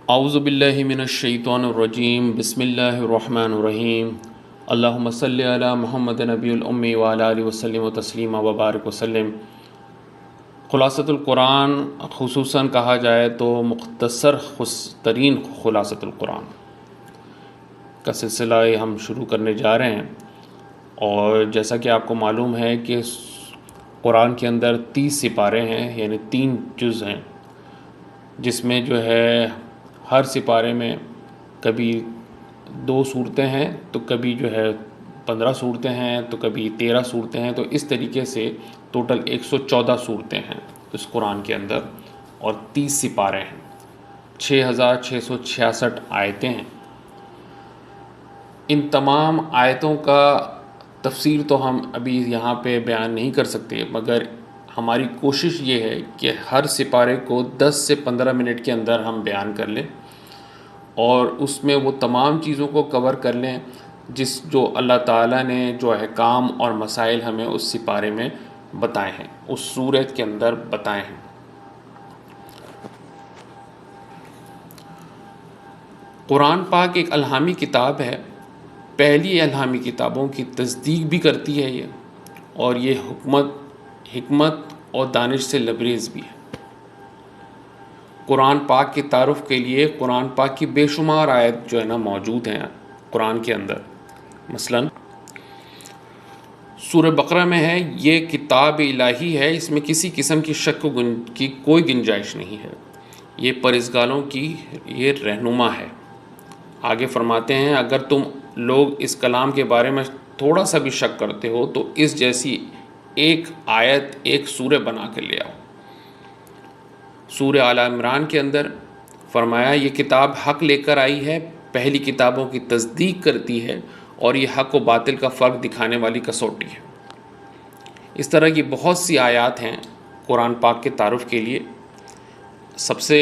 اعوذ باللہ من الشیطان الرجیم، بسم اللہ الرحمن الرحیم، اللہم صلی علی محمد نبی الامی وعلی آلہ وسلم تسلیما وبارک وسلم۔ خلاصۃ القرآن خصوصاً کہا جائے تو مختصر ترین خلاصۃ القرآن کا سلسلہ ہم شروع کرنے جا رہے ہیں، اور جیسا کہ آپ کو معلوم ہے کہ قرآن کے اندر 30 سپارے ہیں، یعنی 3 جز ہیں، جس میں جو ہے ہر سپارے میں کبھی 2 صورتیں ہیں، تو کبھی جو ہے 15 صورتیں ہیں، تو کبھی 13 صورتیں ہیں، تو اس طریقے سے ٹوٹل 114 صورتیں ہیں اس قرآن کے اندر، اور 30 سپارے ہیں، 6666 آیتیں ہیں۔ ان تمام آیتوں کا تفسیر تو ہم ابھی یہاں پہ بیان نہیں کر سکتے، مگر ہماری کوشش یہ ہے کہ ہر سپارے کو 10 سے 15 منٹ کے اندر ہم بیان کر لیں، اور اس میں وہ تمام چیزوں کو کور کر لیں جو اللہ تعالیٰ نے جو احکام اور مسائل ہمیں اس سپارے میں بتائے ہیں، اس سورت کے اندر بتائے ہیں۔ قرآن پاک ایک الہامی کتاب ہے، پہلی الہامی کتابوں کی تصدیق بھی کرتی ہے یہ، اور یہ حکمت اور دانش سے لبریز بھی ہے۔ قرآن پاک کی تعارف کے لیے قرآن پاک کی بے شمار آیت جو ہے نا موجود ہیں قرآن کے اندر۔ مثلا سورہ بقرہ میں ہے، یہ کتاب الہی ہے، اس میں کسی قسم کی شک کی کوئی گنجائش نہیں ہے، یہ پرہیزگاروں کی یہ رہنما ہے۔ آگے فرماتے ہیں، اگر تم لوگ اس کلام کے بارے میں تھوڑا سا بھی شک کرتے ہو تو اس جیسی ایک آیت، ایک سورہ بنا کر لے آؤ۔ سورہ آل عمران کے اندر فرمایا، یہ کتاب حق لے کر آئی ہے، پہلی کتابوں کی تصدیق کرتی ہے، اور یہ حق و باطل کا فرق دکھانے والی کسوٹی ہے۔ اس طرح کی بہت سی آیات ہیں قرآن پاک کے تعارف کے لیے۔ سب سے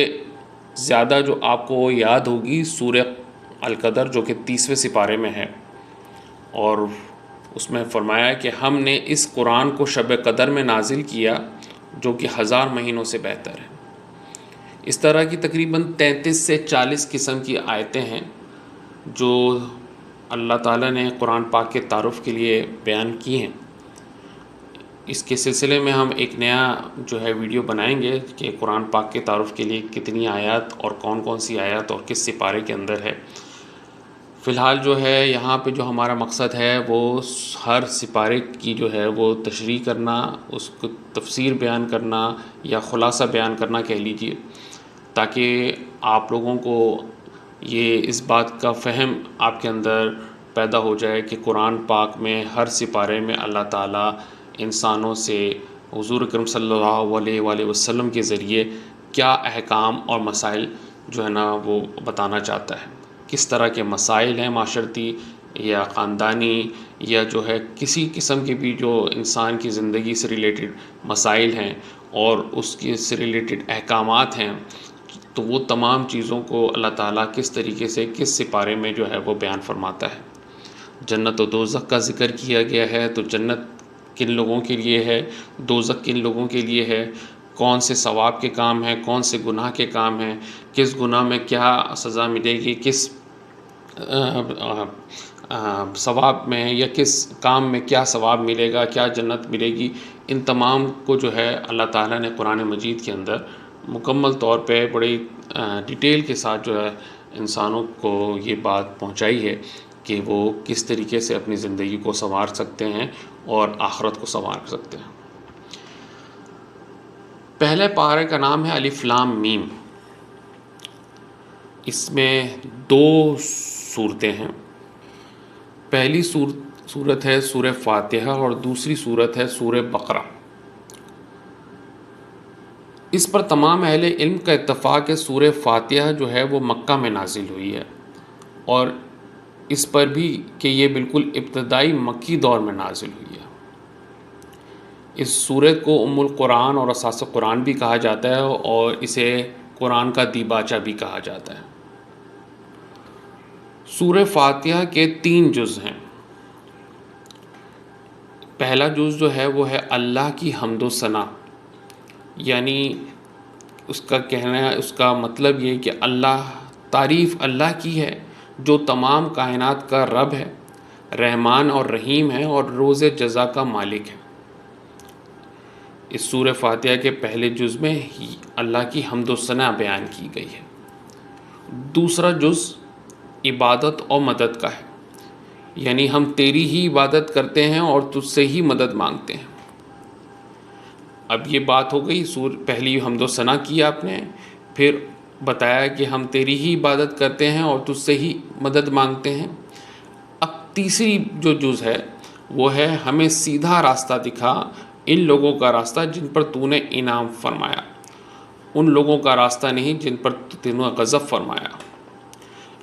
زیادہ جو آپ کو یاد ہوگی سورہ القدر، جو کہ 30ویں سپارے میں ہے، اور اس میں فرمایا کہ ہم نے اس قرآن کو شب قدر میں نازل کیا، جو کہ 1000 مہینوں سے بہتر ہے۔ اس طرح کی تقریباً 33 سے 40 قسم کی آیتیں ہیں جو اللہ تعالیٰ نے قرآن پاک کے تعارف کے لیے بیان کی ہیں۔ اس کے سلسلے میں ہم ایک نیا جو ہے ویڈیو بنائیں گے کہ قرآن پاک کے تعارف کے لیے کتنی آیات اور کون کون سی آیات اور کس سپارے کے اندر ہے۔ فی الحال جو ہے یہاں پہ جو ہمارا مقصد ہے وہ ہر سپارے کی جو ہے وہ تشریح کرنا، اس کو تفسیر بیان کرنا یا خلاصہ بیان کرنا کہہ لیجئے، تاکہ آپ لوگوں کو یہ اس بات کا فہم آپ کے اندر پیدا ہو جائے کہ قرآن پاک میں ہر سپارے میں اللہ تعالیٰ انسانوں سے حضور اکرم صلی اللہ علیہ وآلہ وسلم کے ذریعے کیا احکام اور مسائل جو ہے نا وہ بتانا چاہتا ہے، کس طرح کے مسائل ہیں معاشرتی یا خاندانی یا جو ہے کسی قسم کے بھی جو انسان کی زندگی سے ریلیٹڈ مسائل ہیں اور اس کے سے ریلیٹڈ احکامات ہیں، تو وہ تمام چیزوں کو اللہ تعالیٰ کس طریقے سے کس سپارے میں جو ہے وہ بیان فرماتا ہے۔ جنت و دوزخ کا ذکر کیا گیا ہے، تو جنت کن لوگوں کے لیے ہے، دوزخ کن لوگوں کے لیے ہے، کون سے ثواب کے کام ہیں، کون سے گناہ کے کام ہیں، کس گناہ میں کیا سزا ملے گی، کس ثواب میں یا کس کام میں کیا ثواب ملے گا، کیا جنت ملے گی، ان تمام کو جو ہے اللہ تعالیٰ نے قرآن مجید کے اندر مکمل طور پہ بڑی ڈیٹیل کے ساتھ جو ہے انسانوں کو یہ بات پہنچائی ہے کہ وہ کس طریقے سے اپنی زندگی کو سنوار سکتے ہیں اور آخرت کو سنوار سکتے ہیں۔ پہلے پارے کا نام ہے الف لام میم۔ اس میں 2 صورتیں ہیں۔ پہلی صورت ہے سورہ فاتحہ اور دوسری صورت ہے سورہ بقرہ۔ اس پر تمام اہل علم کا اتفاق ہے، سورہ فاتحہ جو ہے وہ مکہ میں نازل ہوئی ہے، اور اس پر بھی کہ یہ بالکل ابتدائی مکی دور میں نازل ہوئی ہے۔ اس سورت کو ام القرآن اور اساس قرآن بھی کہا جاتا ہے، اور اسے قرآن کا دیباچہ بھی کہا جاتا ہے۔ سورہ فاتحہ کے 3 جز ہیں۔ پہلا جز جو ہے وہ ہے اللہ کی حمد و ثنا، یعنی اس کا کہنا ہے، اس کا مطلب یہ کہ اللہ تعریف اللہ کی ہے جو تمام کائنات کا رب ہے، رحمان اور رحیم ہے اور روز جزا کا مالک ہے۔ اس سورہ فاتحہ کے پہلے جز میں ہی اللہ کی حمد و ثنا بیان کی گئی ہے۔ دوسرا جز عبادت اور مدد کا ہے، یعنی ہم تیری ہی عبادت کرتے ہیں اور تجھ سے ہی مدد مانگتے ہیں۔ اب یہ بات ہو گئی، پہلی حمد و ثنا کی آپ نے، پھر بتایا کہ ہم تیری ہی عبادت کرتے ہیں اور تجھ سے ہی مدد مانگتے ہیں۔ اب تیسری جو جز ہے وہ ہے ہمیں سیدھا راستہ دکھا، ان لوگوں کا راستہ جن پر تو نے انعام فرمایا، ان لوگوں کا راستہ نہیں جن پر تو نے غضب فرمایا۔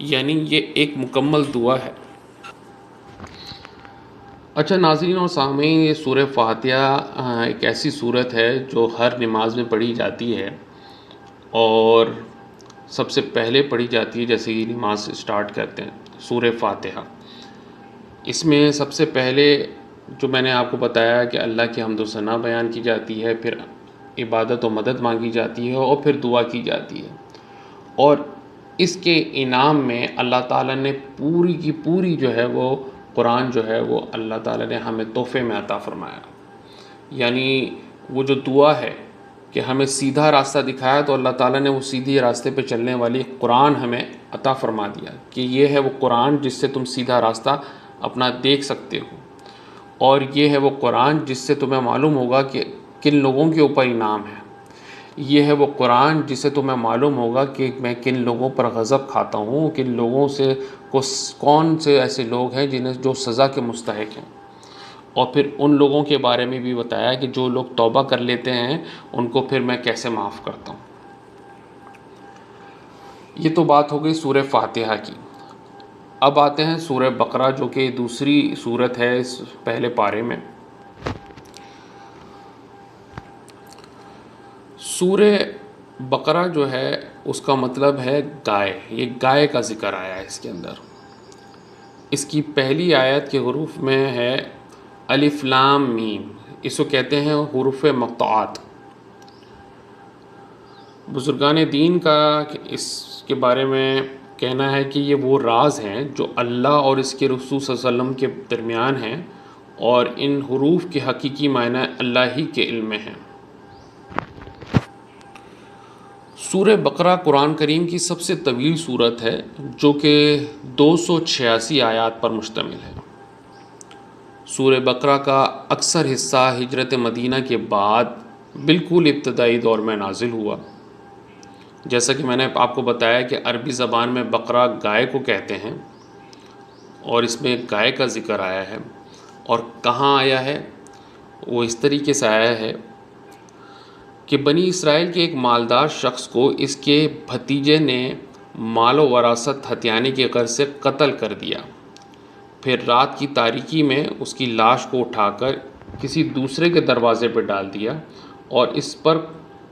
یعنی یہ ایک مکمل دعا ہے۔ اچھا ناظرین اور سامعین، یہ سورہ فاتحہ ایک ایسی سورت ہے جو ہر نماز میں پڑھی جاتی ہے اور سب سے پہلے پڑھی جاتی ہے جیسے ہی نماز اسٹارٹ کرتے ہیں سورہ فاتحہ۔ اس میں سب سے پہلے جو میں نے آپ کو بتایا کہ اللہ کی حمد و ثنا بیان کی جاتی ہے، پھر عبادت و مدد مانگی جاتی ہے اور پھر دعا کی جاتی ہے، اور اس کے انعام میں اللہ تعالیٰ نے پوری کی پوری جو ہے وہ قرآن جو ہے وہ اللہ تعالیٰ نے ہمیں تحفے میں عطا فرمایا۔ یعنی وہ جو دعا ہے کہ ہمیں سیدھا راستہ دکھایا، تو اللہ تعالیٰ نے وہ سیدھے راستے پہ چلنے والی قرآن ہمیں عطا فرما دیا کہ یہ ہے وہ قرآن جس سے تم سیدھا راستہ اپنا دیکھ سکتے ہو، اور یہ ہے وہ قرآن جس سے تمہیں معلوم ہوگا کہ کن لوگوں کے اوپر انعام ہے، یہ ہے وہ قرآن جس سے تمہیں معلوم ہوگا کہ میں کن لوگوں پر غضب کھاتا ہوں، کن لوگوں سے کون سے ایسے لوگ ہیں جنہیں جو سزا کے مستحق ہیں، اور پھر ان لوگوں کے بارے میں بھی بتایا کہ جو لوگ توبہ کر لیتے ہیں ان کو پھر میں کیسے معاف کرتا ہوں۔ یہ تو بات ہو گئی سورہ فاتحہ کی۔ اب آتے ہیں سورہ بقرہ جو کہ دوسری سورت ہے اس پہلے پارے میں۔ سورہ بقرہ جو ہے اس کا مطلب ہے گائے، یہ گائے کا ذکر آیا ہے اس کے اندر۔ اس کی پہلی آیت کے حروف میں ہے الف لام میم، اس کو کہتے ہیں حروف مقطوعات۔ بزرگان دین کا اس کے بارے میں کہنا ہے کہ یہ وہ راز ہیں جو اللہ اور اس کے رسول صلی اللہ علیہ وسلم کے درمیان ہیں، اور ان حروف کے حقیقی معنی اللہ ہی کے علم میں ہیں۔ سورہ بقرہ قرآن کریم کی سب سے طویل سورت ہے جو کہ 286 آیات پر مشتمل ہے۔ سورہ بقرہ کا اکثر حصہ ہجرت مدینہ کے بعد بالکل ابتدائی دور میں نازل ہوا۔ جیسا کہ میں نے آپ کو بتایا کہ عربی زبان میں بقرہ گائے کو کہتے ہیں، اور اس میں گائے کا ذکر آیا ہے، اور کہاں آیا ہے وہ اس طریقے سے آیا ہے کہ بنی اسرائیل کے ایک مالدار شخص کو اس کے بھتیجے نے مال و وراثت ہتھیانے کی غرض سے قتل کر دیا۔ پھر رات کی تاریکی میں اس کی لاش کو اٹھا کر کسی دوسرے کے دروازے پہ ڈال دیا اور اس پر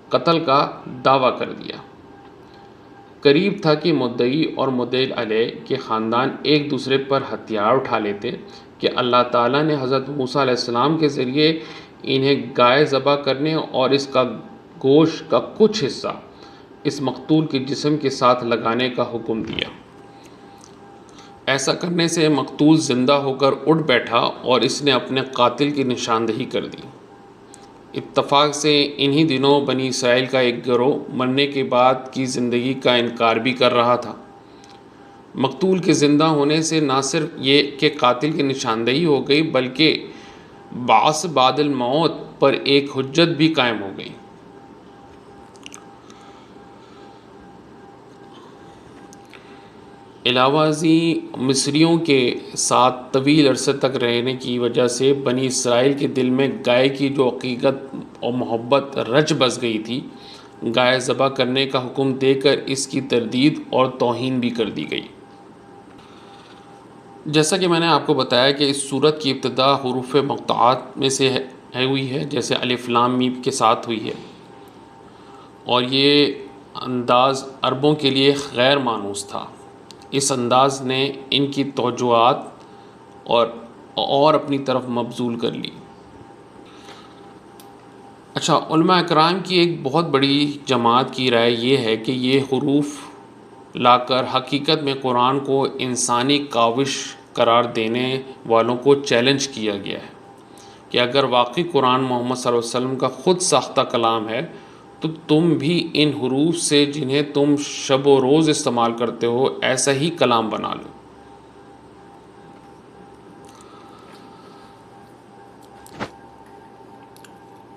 قتل کا دعویٰ کر دیا۔ قریب تھا کہ مدعی اور مدعی علیہ کے خاندان ایک دوسرے پر ہتھیار اٹھا لیتے کہ اللہ تعالیٰ نے حضرت موسیٰ علیہ السلام کے ذریعے انہیں گائے ذبح کرنے اور اس کا گوشت کا کچھ حصہ اس مقتول کے جسم کے ساتھ لگانے کا حکم دیا۔ ایسا کرنے سے مقتول زندہ ہو کر اٹھ بیٹھا اور اس نے اپنے قاتل کی نشاندہی کر دی۔ اتفاق سے انہی دنوں بنی اسرائیل کا ایک گروہ مرنے کے بعد کی زندگی کا انکار بھی کر رہا تھا۔ مقتول کے زندہ ہونے سے نہ صرف یہ کہ قاتل کی نشاندہی ہو گئی بلکہ بعث بعد الموت پر ایک حجت بھی قائم ہو گئی۔ علاوہ ازیں مصریوں کے ساتھ طویل عرصے تک رہنے کی وجہ سے بنی اسرائیل کے دل میں گائے کی جو عقیدت اور محبت رچ بس گئی تھی، گائے ذبح کرنے کا حکم دے کر اس کی تردید اور توہین بھی کر دی گئی۔ جیسا کہ میں نے آپ کو بتایا کہ اس سورت کی ابتدا حروف مقطوعات میں سے ہوئی ہے، جیسے الف لام میم کے ساتھ ہوئی ہے، اور یہ انداز عربوں کے لیے غیر مانوس تھا۔ اس انداز نے ان کی توجہات اور اپنی طرف مبذول کر لی۔ اچھا، علماء اکرام کی ایک بہت بڑی جماعت کی رائے یہ ہے کہ یہ حروف لا کر حقیقت میں قرآن کو انسانی کاوش قرار دینے والوں کو چیلنج کیا گیا ہے کہ اگر واقعی قرآن محمد صلی اللہ علیہ وسلم کا خود ساختہ کلام ہے تو تم بھی ان حروف سے جنہیں تم شب و روز استعمال کرتے ہو ایسا ہی کلام بنا لو۔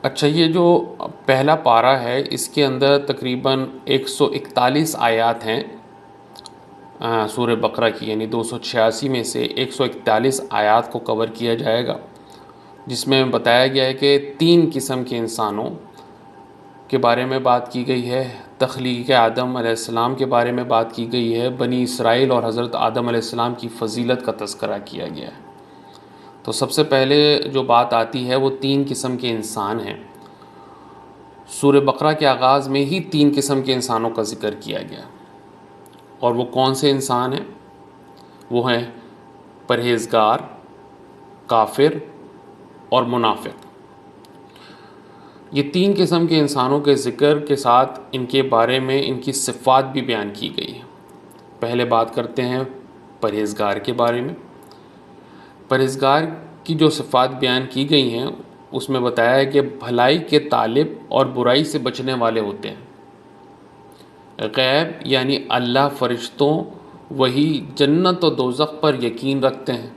اچھا، یہ جو پہلا پارہ ہے اس کے اندر تقریباً 141 آیات ہیں سورہ بقرہ کی، یعنی 286 میں سے 141 آیات کو کور کیا جائے گا، جس میں بتایا گیا ہے کہ 3 قسم کے انسانوں کے بارے میں بات کی گئی ہے، تخلیق آدم علیہ السلام کے بارے میں بات کی گئی ہے، بنی اسرائیل اور حضرت آدم علیہ السلام کی فضیلت کا تذکرہ کیا گیا ہے۔ تو سب سے پہلے جو بات آتی ہے وہ 3 قسم کے انسان ہیں۔ سورہ بقرہ کے آغاز میں ہی 3 قسم کے انسانوں کا ذکر کیا گیا، اور وہ کون سے انسان ہیں؟ وہ ہیں پرہیزگار، کافر اور منافق۔ یہ 3 قسم کے انسانوں کے ذکر کے ساتھ ان کے بارے میں ان کی صفات بھی بیان کی گئی ہیں۔ پہلے بات کرتے ہیں پرہیزگار کے بارے میں۔ پرہیزگار کی جو صفات بیان کی گئی ہیں اس میں بتایا ہے کہ بھلائی کے طالب اور برائی سے بچنے والے ہوتے ہیں، غیب یعنی اللہ، فرشتوں، وہی، جنت و دوزخ پر یقین رکھتے ہیں۔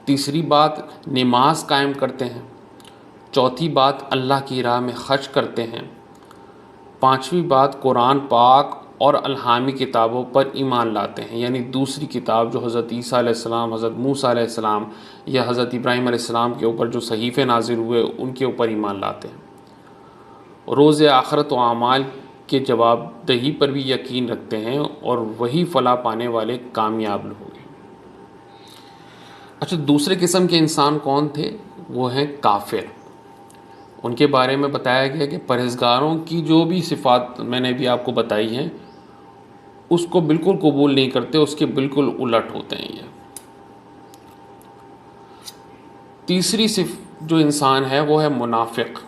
تیسری بات، نماز قائم کرتے ہیں۔ چوتھی بات، اللہ کی راہ میں خرچ کرتے ہیں۔ پانچویں بات، قرآن پاک اور الہامی کتابوں پر ایمان لاتے ہیں، یعنی دوسری کتاب جو حضرت عیسیٰ علیہ السلام، حضرت موسیٰ علیہ السلام یا حضرت ابراہیم علیہ السلام کے اوپر جو صحیفے نازل ہوئے ان کے اوپر ایمان لاتے ہیں۔ روز آخرت و اعمال کے جواب دہی پر بھی یقین رکھتے ہیں، اور وہی فلاح پانے والے کامیاب ہوں گے۔ اچھا، دوسرے قسم کے انسان کون تھے؟ وہ ہیں کافر۔ ان کے بارے میں بتایا گیا کہ پرہیزگاروں کی جو بھی صفات میں نے بھی آپ کو بتائی ہیں اس کو بالکل قبول نہیں کرتے، اس کے بالکل الٹ ہوتے ہیں یہ۔ تیسری جو انسان ہے وہ ہے منافق۔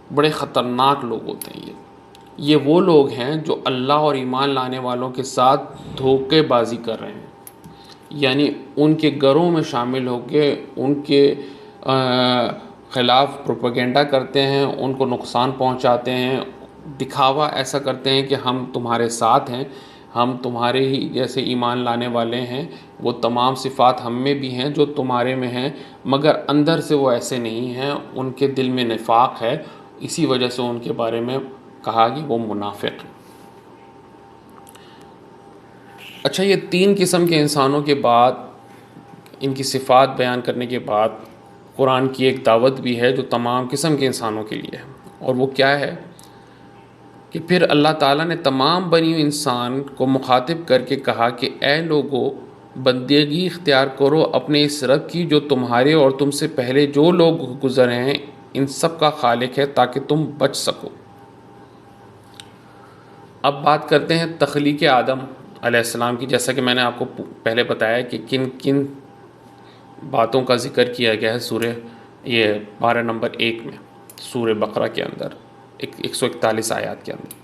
بڑے خطرناک لوگ ہوتے ہیں یہ وہ لوگ ہیں جو اللہ اور ایمان لانے والوں کے ساتھ دھوکے بازی کر رہے ہیں، یعنی ان کے گھروں میں شامل ہو کے ان کے خلاف پروپیگنڈا کرتے ہیں، ان کو نقصان پہنچاتے ہیں، دکھاوا ایسا کرتے ہیں کہ ہم تمہارے ساتھ ہیں، ہم تمہارے ہی جیسے ایمان لانے والے ہیں، وہ تمام صفات ہم میں بھی ہیں جو تمہارے میں ہیں، مگر اندر سے وہ ایسے نہیں ہیں، ان کے دل میں نفاق ہے، اسی وجہ سے ان کے بارے میں کہا کہ وہ منافق ہیں۔ اچھا، یہ 3 قسم کے انسانوں کے بعد، ان کی صفات بیان کرنے کے بعد قرآن کی ایک دعوت بھی ہے جو تمام قسم کے انسانوں کے لیے ہے، اور وہ کیا ہے کہ پھر اللہ تعالیٰ نے تمام بنی انسان کو مخاطب کر کے کہا کہ اے لوگو، بندگی اختیار کرو اپنے اس رب کی جو تمہارے اور تم سے پہلے جو لوگ گزرے ہیں ان سب کا خالق ہے، تاکہ تم بچ سکو۔ اب بات کرتے ہیں تخلیق آدم علیہ السلام کی، جیسا کہ میں نے آپ کو پہلے بتایا کہ کن کن باتوں کا ذکر کیا گیا ہے یہ پارہ نمبر 1 میں سورہ بقرہ کے اندر 141 آیات کے اندر۔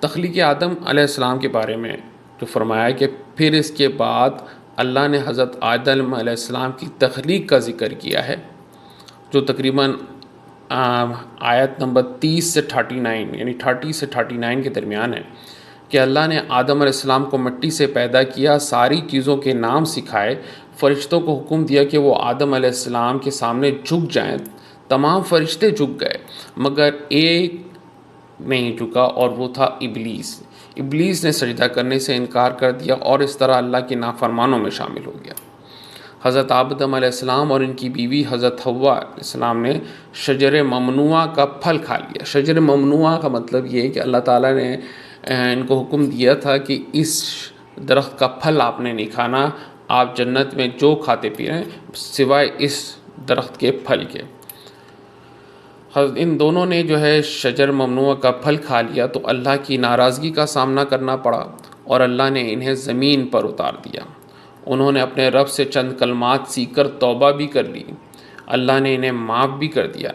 تخلیق آدم علیہ السلام کے بارے میں جو فرمایا ہے کہ پھر اس کے بعد اللہ نے حضرت آدم علیہ السلام کی تخلیق کا ذکر کیا ہے، جو تقریباً آیت نمبر 30 سے 39 یعنی 30 سے 39 کے درمیان ہے، کہ اللہ نے آدم علیہ السلام کو مٹی سے پیدا کیا، ساری چیزوں کے نام سکھائے، فرشتوں کو حکم دیا کہ وہ آدم علیہ السلام کے سامنے جھک جائیں۔ تمام فرشتے جھک گئے مگر ایک نہیں جھکا، اور وہ تھا ابلیس۔ ابلیس نے سجدہ کرنے سے انکار کر دیا اور اس طرح اللہ کے نافرمانوں میں شامل ہو گیا۔ حضرت آدم علیہ السلام اور ان کی بیوی حضرت حوا علیہ السلام نے شجر ممنوعہ کا پھل کھا لیا۔ شجر ممنوعہ کا مطلب یہ ہے کہ اللہ تعالیٰ نے ان کو حکم دیا تھا کہ اس درخت کا پھل آپ نے نہیں کھانا، آپ جنت میں جو کھاتے پی رہے ہیں سوائے اس درخت کے پھل کے۔ ان دونوں نے جو ہے شجر ممنوعہ کا پھل کھا لیا تو اللہ کی ناراضگی کا سامنا کرنا پڑا، اور اللہ نے انہیں زمین پر اتار دیا۔ انہوں نے اپنے رب سے چند کلمات سیکھ کر توبہ بھی کر لی، اللہ نے انہیں معاف بھی کر دیا،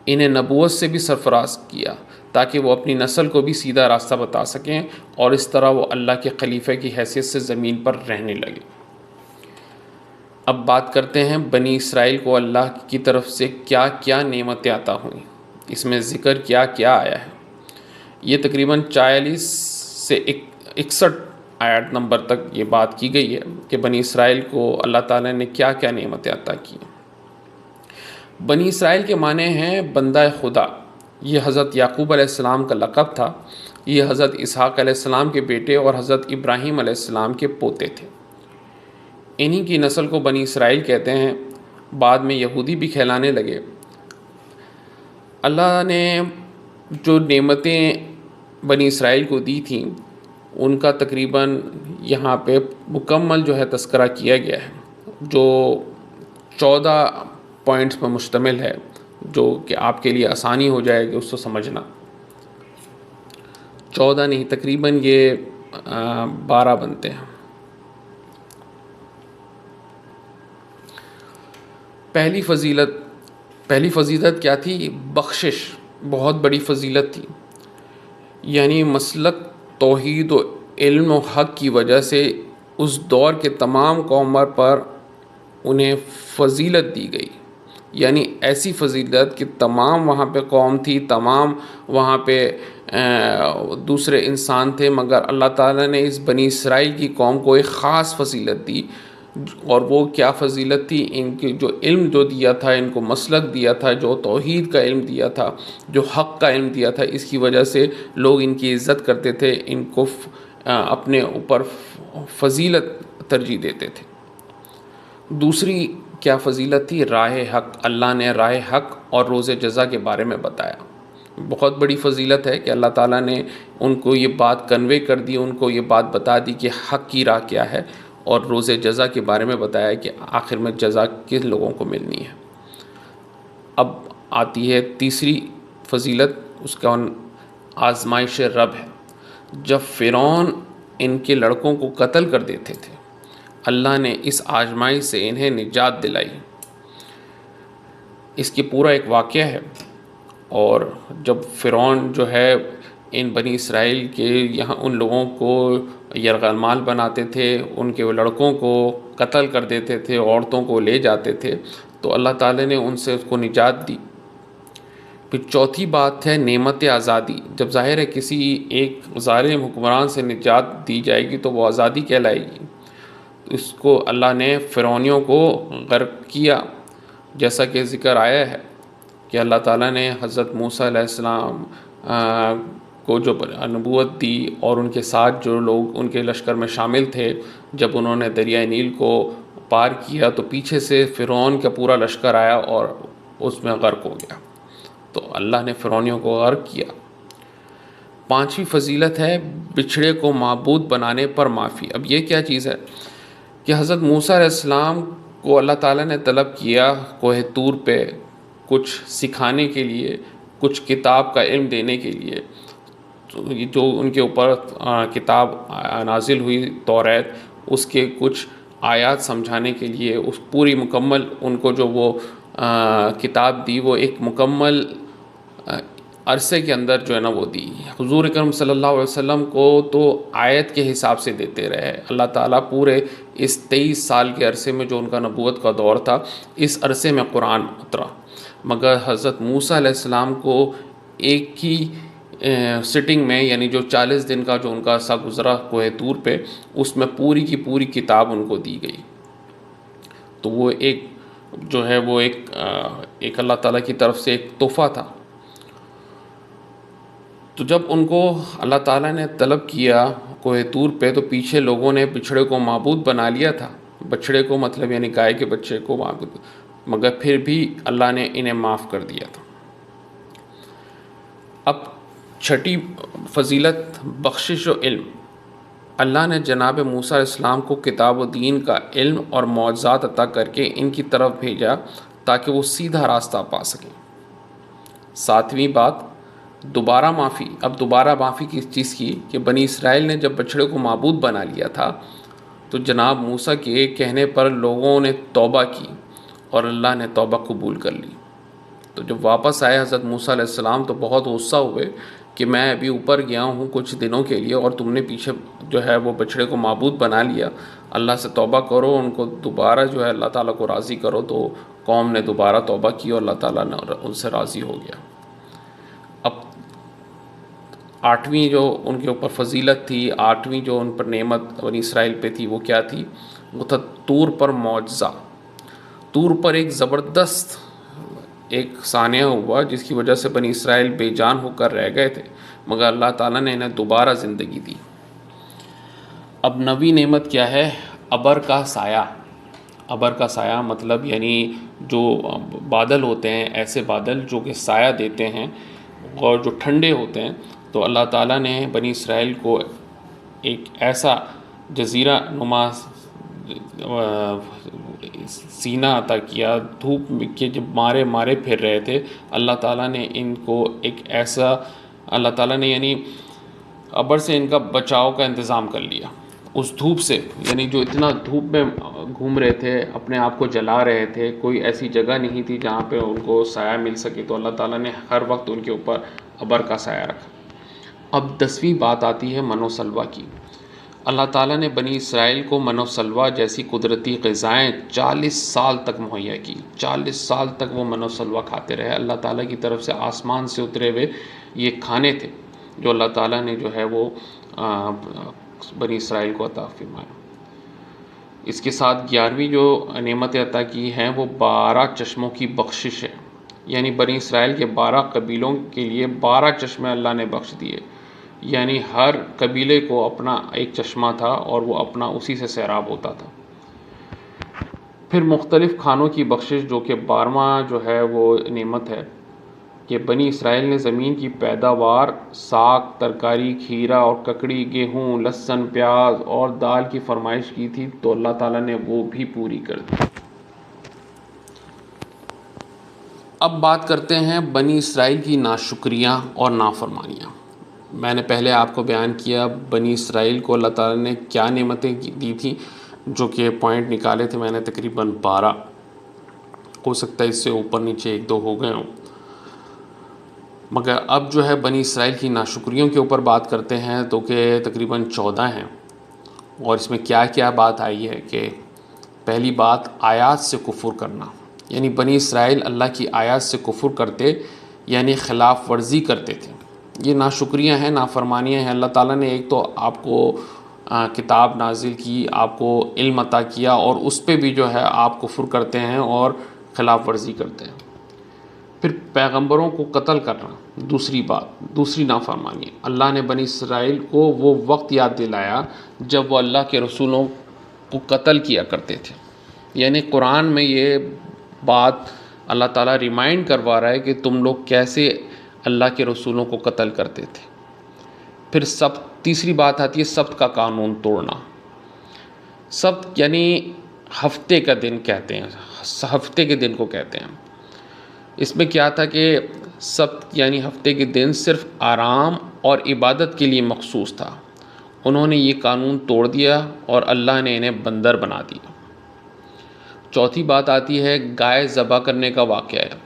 انہیں نبوت سے بھی سرفراز کیا تاکہ وہ اپنی نسل کو بھی سیدھا راستہ بتا سکیں اور اس طرح وہ اللہ کے خلیفہ کی حیثیت سے زمین پر رہنے لگے۔ اب بات کرتے ہیں بنی اسرائیل کو اللہ کی طرف سے کیا کیا نعمتیں عطا ہوئیں، اس میں ذکر کیا کیا آیا ہے۔ یہ تقریباً 40 سے 61 آیت نمبر تک یہ بات کی گئی ہے کہ بنی اسرائیل کو اللہ تعالیٰ نے کیا کیا نعمتیں عطا کی۔ بنی اسرائیل کے معنی ہیں بندہ خدا۔ یہ حضرت یعقوب علیہ السلام کا لقب تھا۔ یہ حضرت اسحاق علیہ السلام کے بیٹے اور حضرت ابراہیم علیہ السلام کے پوتے تھے۔ انہی کی نسل کو بنی اسرائیل کہتے ہیں۔ بعد میں یہودی بھی کہلانے لگے۔ اللہ نے جو نعمتیں بنی اسرائیل کو دی تھیں ان کا تقریباً یہاں پہ مکمل جو ہے تذکرہ کیا گیا ہے، جو 14 پوائنٹس پر مشتمل ہے، جو کہ آپ کے لیے آسانی ہو جائے گی اس کو سمجھنا۔ 14 نہیں، تقریباً یہ 12 بنتے ہیں۔ پہلی فضیلت کیا تھی؟ بخشش بہت بڑی فضیلت تھی، یعنی مسلک توحید و علم و حق کی وجہ سے اس دور کے تمام قوموں پر انہیں فضیلت دی گئی، یعنی ایسی فضیلت کہ تمام وہاں پہ قوم تھی، تمام وہاں پہ دوسرے انسان تھے، مگر اللہ تعالیٰ نے اس بنی اسرائیل کی قوم کو ایک خاص فضیلت دی۔ اور وہ کیا فضیلت تھی؟ ان کی جو علم جو دیا تھا، ان کو مسلک دیا تھا، جو توحید کا علم دیا تھا، جو حق کا علم دیا تھا، اس کی وجہ سے لوگ ان کی عزت کرتے تھے، ان کو اپنے اوپر فضیلت ترجیح دیتے تھے۔ دوسری کیا فضیلت تھی؟ راہ حق۔ اللہ نے راہ حق اور روز جزا کے بارے میں بتایا۔ بہت بڑی فضیلت ہے کہ اللہ تعالیٰ نے ان کو یہ بات کنوے کر دی، ان کو یہ بات بتا دی کہ حق کی راہ کیا ہے، اور روز جزا کے بارے میں بتایا کہ آخر میں جزا کن لوگوں کو ملنی ہے۔ اب آتی ہے تیسری فضیلت، اس کا آزمائش رب ہے۔ جب فرعون ان کے لڑکوں کو قتل کر دیتے تھے، اللہ نے اس آزمائش سے انہیں نجات دلائی۔ اس کی پورا ایک واقعہ ہے۔ اور جب فرعون جو ہے ان بنی اسرائیل کے یہاں ان لوگوں کو یرغمال بناتے تھے، ان کے لڑکوں کو قتل کر دیتے تھے، عورتوں کو لے جاتے تھے، تو اللہ تعالیٰ نے ان سے اس کو نجات دی۔ پھر چوتھی بات ہے نعمت آزادی۔ جب ظاہر ہے کسی ایک ظالم حکمران سے نجات دی جائے گی تو وہ آزادی کہلائے گی۔ اس کو اللہ نے فرعونیوں کو غرق کیا، جیسا کہ ذکر آیا ہے کہ اللہ تعالیٰ نے حضرت موسیٰ علیہ السلام کو جو نبوت دی اور ان کے ساتھ جو لوگ ان کے لشکر میں شامل تھے، جب انہوں نے دریائے نیل کو پار کیا تو پیچھے سے فرعون کا پورا لشکر آیا اور اس میں غرق ہو گیا، تو اللہ نے فرعونیوں کو غرق کیا۔ پانچویں فضیلت ہے بچھڑے کو معبود بنانے پر معافی۔ اب یہ کیا چیز ہے کہ حضرت موسیٰ علیہ السلام کو اللہ تعالیٰ نے طلب کیا کوہ طور پہ کچھ سکھانے کے لیے، کچھ کتاب کا علم دینے کے لیے، جو ان کے اوپر کتاب نازل ہوئی توریت، اس کے کچھ آیات سمجھانے کے لیے، اس پوری مکمل ان کو جو وہ کتاب دی، وہ ایک مکمل عرصے کے اندر جو ہے نا وہ دی۔ حضور اکرم صلی اللہ علیہ وسلم کو تو آیت کے حساب سے دیتے رہے اللہ تعالیٰ۔ پورے اس 23 سال کے عرصے میں جو ان کا نبوت کا دور تھا، اس عرصے میں قرآن اترا، مگر حضرت موسیٰ علیہ السلام کو ایک ہی سٹنگ میں، یعنی جو 40 دن کا جو ان کا عرصہ گزرا کوہ طور پہ، اس میں پوری کی پوری کتاب ان کو دی گئی۔ تو وہ ایک جو ہے وہ ایک اللہ تعالیٰ کی طرف سے ایک تحفہ تھا۔ تو جب ان کو اللہ تعالیٰ نے طلب کیا کوہ طور پہ، تو پیچھے لوگوں نے بچھڑے کو معبود بنا لیا تھا۔ بچھڑے کو مطلب یعنی گائے کے بچے کو معبود، مگر پھر بھی اللہ نے انہیں معاف کر دیا تھا۔ اب چھٹی فضیلت بخشش و علم۔ اللہ نے جناب موسیٰ علیہ السلام کو کتاب و دین کا علم اور معجزات عطا کر کے ان کی طرف بھیجا تاکہ وہ سیدھا راستہ پا سکیں۔ ساتویں بات دوبارہ معافی۔ اب دوبارہ معافی کس چیز کی؟ کہ بنی اسرائیل نے جب بچڑے کو معبود بنا لیا تھا تو جناب موسیٰ کے کہنے پر لوگوں نے توبہ کی اور اللہ نے توبہ قبول کر لی۔ تو جب واپس آئے حضرت موسیٰ علیہ السلام تو بہت غصہ ہوئے کہ میں ابھی اوپر گیا ہوں کچھ دنوں کے لیے اور تم نے پیچھے جو ہے وہ بچڑے کو معبود بنا لیا، اللہ سے توبہ کرو، ان کو دوبارہ جو ہے اللہ تعالیٰ کو راضی کرو۔ تو قوم نے دوبارہ توبہ کی اور اللہ تعالیٰ نے ان سے راضی ہو گیا۔ اب 8ویں جو ان کے اوپر فضیلت تھی، 8ویں جو ان پر نعمت بنی اسرائیل پہ تھی وہ کیا تھی؟ وہ تھا طور پر معجزہ۔ طور پر ایک زبردست ایک سانحہ ہوا جس کی وجہ سے بنی اسرائیل بے جان ہو کر رہ گئے تھے، مگر اللہ تعالیٰ نے انہیں دوبارہ زندگی دی۔ اب 9ویں نعمت کیا ہے؟ ابر کا سایہ۔ ابر کا سایہ مطلب یعنی جو بادل ہوتے ہیں، ایسے بادل جو کہ سایہ دیتے ہیں اور جو ٹھنڈے ہوتے ہیں، تو اللہ تعالیٰ نے بنی اسرائیل کو ایک ایسا جزیرہ نما سینہ عطا کیا، دھوپ کے جب مارے پھر رہے تھے، اللہ تعالیٰ نے ان کو ایک ایسا، اللہ تعالیٰ نے یعنی ابر سے ان کا بچاؤ کا انتظام کر لیا اس دھوپ سے، یعنی جو اتنا دھوپ میں گھوم رہے تھے، اپنے آپ کو جلا رہے تھے، کوئی ایسی جگہ نہیں تھی جہاں پہ ان کو سایہ مل سکے، تو اللہ تعالیٰ نے ہر وقت ان کے اوپر ابر کا سایہ رکھا۔ اب 10ویں بات آتی ہے من و سلوہ کی۔ اللہ تعالیٰ نے بنی اسرائیل کو من و سلوہ جیسی قدرتی غذائیں 40 سال تک مہیا کی۔ 40 سال تک وہ من و سلوہ کھاتے رہے۔ اللہ تعالیٰ کی طرف سے آسمان سے اترے ہوئے یہ کھانے تھے جو اللہ تعالیٰ نے جو ہے وہ بنی اسرائیل کو عطا فرمایا۔ اس کے ساتھ 11ویں جو نعمت عطا کی ہیں وہ 12 چشموں کی بخشش ہے، یعنی بنی اسرائیل کے 12 قبیلوں کے لیے 12 چشمے اللہ نے بخش دیے، یعنی ہر قبیلے کو اپنا ایک چشمہ تھا اور وہ اپنا اسی سے سیراب ہوتا تھا۔ پھر مختلف کھانوں کی بخشش جو کہ 12واں جو ہے وہ نعمت ہے کہ بنی اسرائیل نے زمین کی پیداوار، ساگ، ترکاری، کھیرا اور ککڑی، گیہوں، لہسن، پیاز اور دال کی فرمائش کی تھی تو اللہ تعالیٰ نے وہ بھی پوری کر دی۔ اب بات کرتے ہیں بنی اسرائیل کی ناشکریاں اور نافرمانیاں۔ میں نے پہلے آپ کو بیان کیا بنی اسرائیل کو اللہ تعالیٰ نے کیا نعمتیں دی تھیں، جو کہ پوائنٹ نکالے تھے میں نے تقریباً 12، ہو سکتا ہے اس سے اوپر نیچے 1-2 ہو گئے ہوں، مگر اب جو ہے بنی اسرائیل کی ناشکریوں کے اوپر بات کرتے ہیں تو کہ تقریباً 14 ہیں۔ اور اس میں کیا کیا بات آئی ہے کہ پہلی بات آیات سے کفر کرنا، یعنی بنی اسرائیل اللہ کی آیات سے کفر کرتے، یعنی خلاف ورزی کرتے تھے۔ یہ ناشکریاں ہیں، نافرمانیاں ہیں۔ اللہ تعالیٰ نے ایک تو آپ کو کتاب نازل کی، آپ کو علم عطا کیا، اور اس پہ بھی جو ہے آپ کفر کرتے ہیں اور خلاف ورزی کرتے ہیں۔ پھر پیغمبروں کو قتل کرنا، دوسری بات، دوسری نافرمانی۔ اللہ نے بنی اسرائیل کو وہ وقت یاد دلایا جب وہ اللہ کے رسولوں کو قتل کیا کرتے تھے، یعنی قرآن میں یہ بات اللہ تعالیٰ ریمائنڈ کروا رہا ہے کہ تم لوگ کیسے اللہ کے رسولوں کو قتل کرتے تھے۔ پھر تیسری بات آتی ہے سبت کا قانون توڑنا۔ سبت یعنی ہفتے کا دن کہتے ہیں، ہفتے کے دن کو کہتے ہیں۔ اس میں کیا تھا کہ سبت یعنی ہفتے کے دن صرف آرام اور عبادت کے لیے مخصوص تھا، انہوں نے یہ قانون توڑ دیا اور اللہ نے انہیں بندر بنا دیا۔ چوتھی بات آتی ہے گائے ذبح کرنے کا واقعہ ہے۔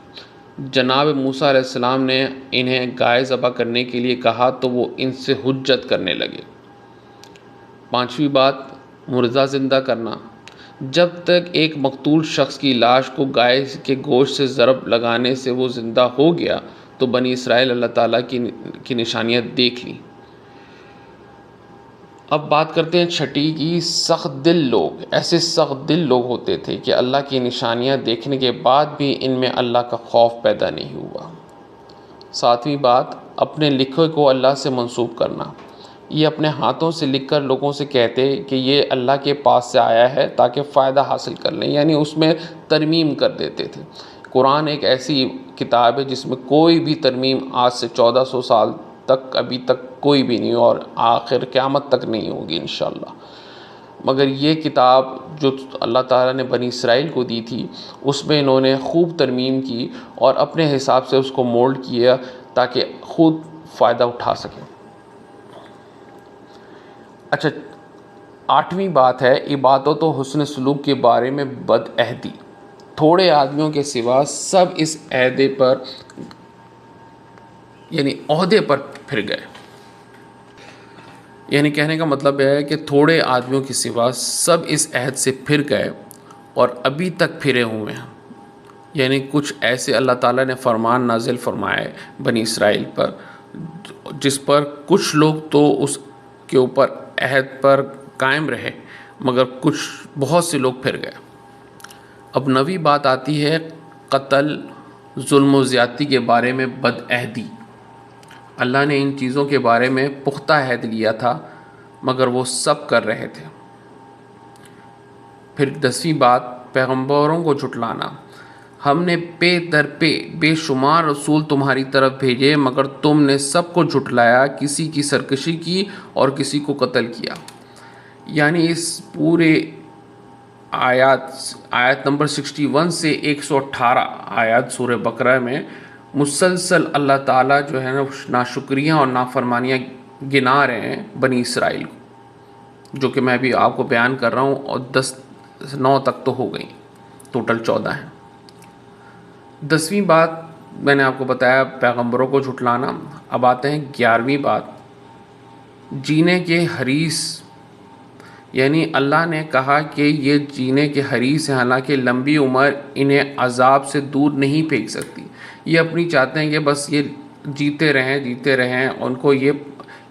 جناب موسیٰ علیہ السلام نے انہیں گائے ذبح کرنے کے لیے کہا تو وہ ان سے حجت کرنے لگے۔ پانچویں بات مردہ زندہ کرنا۔ جب تک ایک مقتول شخص کی لاش کو گائے کے گوشت سے ضرب لگانے سے وہ زندہ ہو گیا تو بنی اسرائیل اللہ تعالیٰ کی نشانیاں دیکھ لیں۔ اب بات کرتے ہیں چھٹی کی، سخت دل لوگ۔ ایسے سخت دل لوگ ہوتے تھے کہ اللہ کی نشانیاں دیکھنے کے بعد بھی ان میں اللہ کا خوف پیدا نہیں ہوا۔ ساتویں بات اپنے لکھے کو اللہ سے منسوب کرنا۔ یہ اپنے ہاتھوں سے لکھ کر لوگوں سے کہتے کہ یہ اللہ کے پاس سے آیا ہے تاکہ فائدہ حاصل کر لیں، یعنی اس میں ترمیم کر دیتے تھے۔ قرآن ایک ایسی کتاب ہے جس میں کوئی بھی ترمیم آج سے 1400 سال تک ابھی تک کوئی بھی نہیں، اور آخر قیامت تک نہیں ہوگی انشاءاللہ۔ مگر یہ کتاب جو اللہ تعالیٰ نے بنی اسرائیل کو دی تھی اس میں انہوں نے خوب ترمیم کی اور اپنے حساب سے اس کو مولڈ کیا تاکہ خود فائدہ اٹھا سکیں۔ اچھا، 8ویں بات ہے عبادت و حسن سلوک کے بارے میں بد عہدی۔ تھوڑے آدمیوں کے سوا سب اس عہدے پر یعنی عہدے پر پھر گئے. یعنی کہنے کا مطلب ہے کہ تھوڑے آدمیوں کے سوا سب اس عہد سے پھر گئے اور ابھی تک پھرے ہوئے ہیں. یعنی کچھ ایسے اللہ تعالیٰ نے فرمان نازل فرمائے بنی اسرائیل پر جس پر کچھ لوگ تو اس کے اوپر عہد پر قائم رہے مگر کچھ بہت سے لوگ پھر گئے. اب نویں بات آتی ہے قتل، ظلم و زیادتی کے بارے میں بد عہدی. اللہ نے ان چیزوں کے بارے میں پختہ عہد لیا تھا مگر وہ سب کر رہے تھے. پھر 10ویں بات پیغمبروں کو جھٹلانا. ہم نے پے در پے بے شمار رسول تمہاری طرف بھیجے مگر تم نے سب کو جھٹلایا، کسی کی سرکشی کی اور کسی کو قتل کیا. یعنی اس پورے آیت نمبر 61 سے 118 آیات سورہ بقرہ میں مسلسل اللہ تعالیٰ جو ہے نا ناشکریاں اور نافرمانیاں گنا رہے ہیں بنی اسرائیل کو، جو کہ میں بھی آپ کو بیان کر رہا ہوں، اور 9 تک تو ہو گئی، ٹوٹل 14 ہیں. 10ویں بات میں نے آپ کو بتایا پیغمبروں کو جھٹلانا. اب آتے ہیں 11ویں بات جینے کے حریص. یعنی اللہ نے کہا کہ یہ جینے کے حریص ہیں، حالانکہ لمبی عمر انہیں عذاب سے دور نہیں پھینک سکتی. یہ اپنی چاہتے ہیں کہ بس یہ جیتے رہیں. ان کو یہ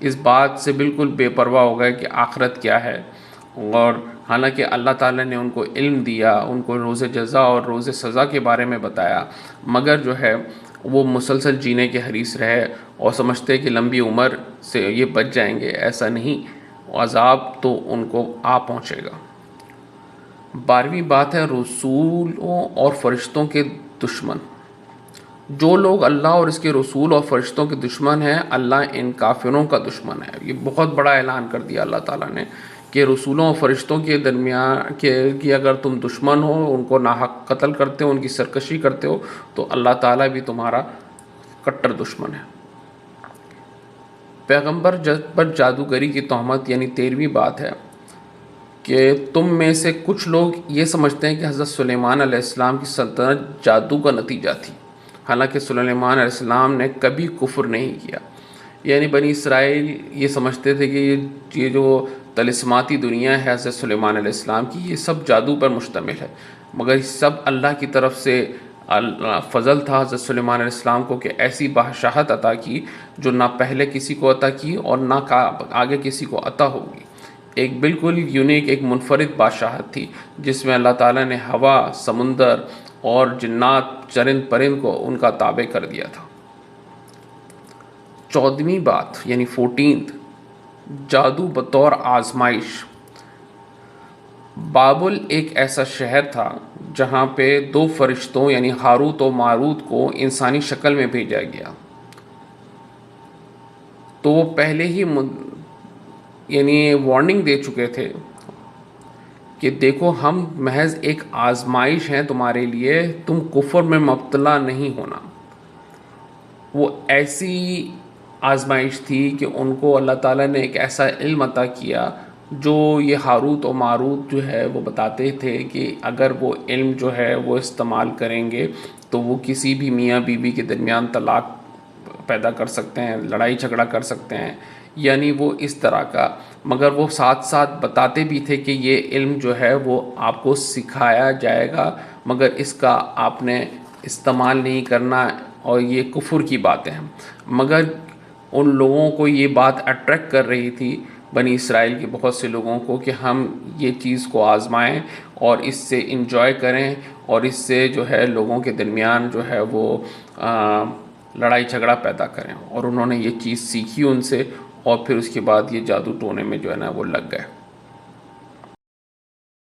اس بات سے بالکل بے پرواہ ہو گئے کہ آخرت کیا ہے. اور حالانکہ اللہ تعالیٰ نے ان کو علم دیا، ان کو روز جزا اور روز سزا کے بارے میں بتایا، مگر جو ہے وہ مسلسل جینے کے حریص رہے اور سمجھتے کہ لمبی عمر سے یہ بچ جائیں گے. ایسا نہیں، عذاب تو ان کو آ پہنچے گا. 12ویں بات ہے رسولوں اور فرشتوں کے دشمن. جو لوگ اللہ اور اس کے رسول اور فرشتوں کے دشمن ہیں، اللہ ان کافروں کا دشمن ہے. یہ بہت بڑا اعلان کر دیا اللہ تعالیٰ نے کہ رسولوں اور فرشتوں کے درمیان کہ اگر تم دشمن ہو، ان کو ناحق قتل کرتے ہو، ان کی سرکشی کرتے ہو، تو اللہ تعالیٰ بھی تمہارا کٹر دشمن ہے. پیغمبر پر جادوگری کی تہمت. یعنی 13ویں بات ہے کہ تم میں سے کچھ لوگ یہ سمجھتے ہیں کہ حضرت سلیمان علیہ السلام کی سلطنت جادو کا نتیجہ تھی، حالانکہ سلیمان علیہ السلام نے کبھی کفر نہیں کیا. یعنی بنی اسرائیل یہ سمجھتے تھے کہ یہ جو طلسماتی دنیا ہے حضرت سلیمان علیہ السلام کی، یہ سب جادو پر مشتمل ہے، مگر یہ سب اللہ کی طرف سے فضل تھا حضرت سلیمان علیہ السلام کو کہ ایسی بادشاہت عطا کی جو نہ پہلے کسی کو عطا کی اور نہ آگے کسی کو عطا ہوگی. ایک بالکل یونیک، ایک منفرد بادشاہت تھی جس میں اللہ تعالیٰ نے ہوا، سمندر اور جنات، چرند پرند کو ان کا تابع کر دیا تھا. 14ویں بات یعنی 14 جادو بطور آزمائش. بابل ایک ایسا شہر تھا جہاں پہ 2 فرشتوں یعنی ہاروت و ماروت کو انسانی شکل میں بھیجا گیا. تو وہ پہلے ہی یعنی وارننگ دے چکے تھے کہ دیکھو ہم محض ایک آزمائش ہیں تمہارے لیے، تم کفر میں مبتلا نہیں ہونا. وہ ایسی آزمائش تھی کہ ان کو اللہ تعالیٰ نے ایک ایسا علم عطا کیا جو یہ ہاروت و ماروت جو ہے وہ بتاتے تھے کہ اگر وہ علم جو ہے وہ استعمال کریں گے تو وہ کسی بھی میاں بیوی کے درمیان طلاق پیدا کر سکتے ہیں، لڑائی جھگڑا کر سکتے ہیں. یعنی وہ اس طرح کا، مگر وہ ساتھ ساتھ بتاتے بھی تھے کہ یہ علم جو ہے وہ آپ کو سکھایا جائے گا مگر اس کا آپ نے استعمال نہیں کرنا اور یہ کفر کی باتیں ہیں. مگر ان لوگوں کو یہ بات اٹریکٹ کر رہی تھی، بنی اسرائیل کے بہت سے لوگوں کو، کہ ہم یہ چیز کو آزمائیں اور اس سے انجوائے کریں اور اس سے جو ہے لوگوں کے درمیان جو ہے وہ لڑائی جھگڑا پیدا کریں. اور انہوں نے یہ چیز سیکھی ان سے اور پھر اس کے بعد یہ جادو ٹونے میں جو ہے نا وہ لگ گئے.